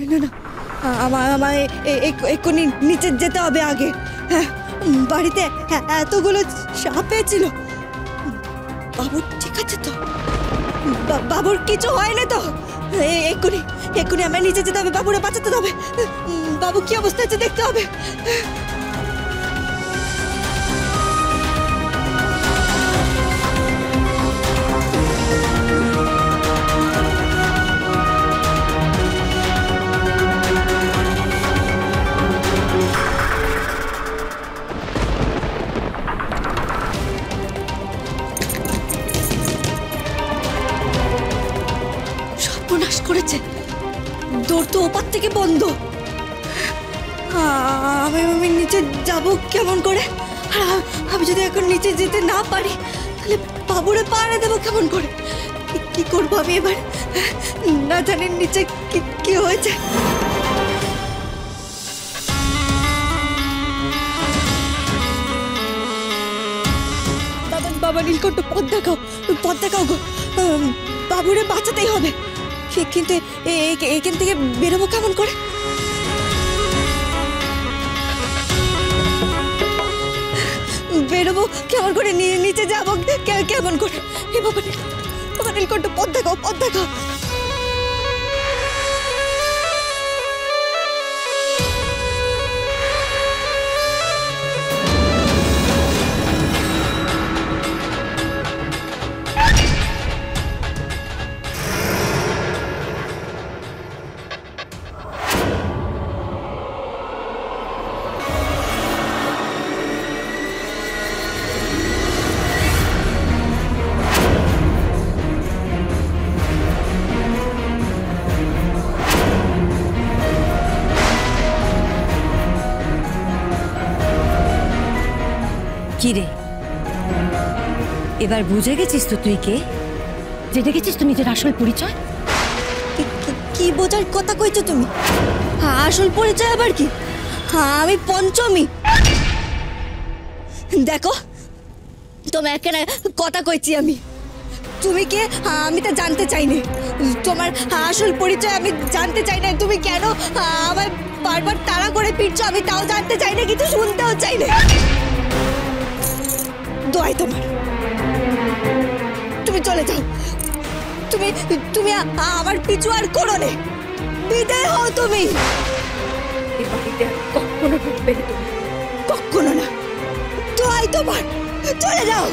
না না, আমার এক্ষুনি নিচে যেতে হবে আগে। হ্যাঁ, বাড়িতে এতগুলো সাপ পেয়েছিল। বাবু ঠিক আছে তো? বাবুর কিছু হয় না তো? এক্ষুনি আমার নিচে যেতে হবে, বাবুরে বাঁচাতে হবে। বাবু কি অবস্থা আছে দেখতে হবে। সর্বনাশ করেছে, দৌড় তো ওপার থেকে বন্ধ। আমি নিচে যাব কেমন করে? আর আমি যদি এখন নিচে যেতে না পারি তাহলে বাবুরে পাহারা দেবো কেমন করে? কি করবো আমি এবার? না জানি নিচে কি হয়েছে। বাবা নীলকণ্ঠ, পথ দেখাও গো। বাবুরে বাঁচাতেই হবে, কিন্তু এখান থেকে বেরোবো কেমন করে? বেরোবো কেমন করে? নিচে যাবো কেমন করে? হে বাবা নীলকণ্ঠ, পথ দেখাও। কিরে, এবার বুঝে গেছিস তো তুই কে? জেনে গেছিস তো নিজের আসল পরিচয়? কি বোঝার কথা কইছো তুমি? আসল পরিচয় আবার কি? আমি পঞ্চমী। দেখো, তোমার কেন কথা কইছি আমি? তুমি কে আমি তা জানতে চাই না। তোমার আসল পরিচয় আমি জানতে চাই না। তুমি কেন আমার বারবার তাড়া করে ফিরছো আমি তাও জানতে চাই না, কিছু শুনতেও চাই না। দোয়াই তোমার, তুমি চলে যাও। তুমি আমার পিছু আর করো না। বিদায় হও তুমি। এই বাড়িতে কখনো ঢুকবে না তুমি। কখনো না। দোয়াই তোমার, চলে যাও।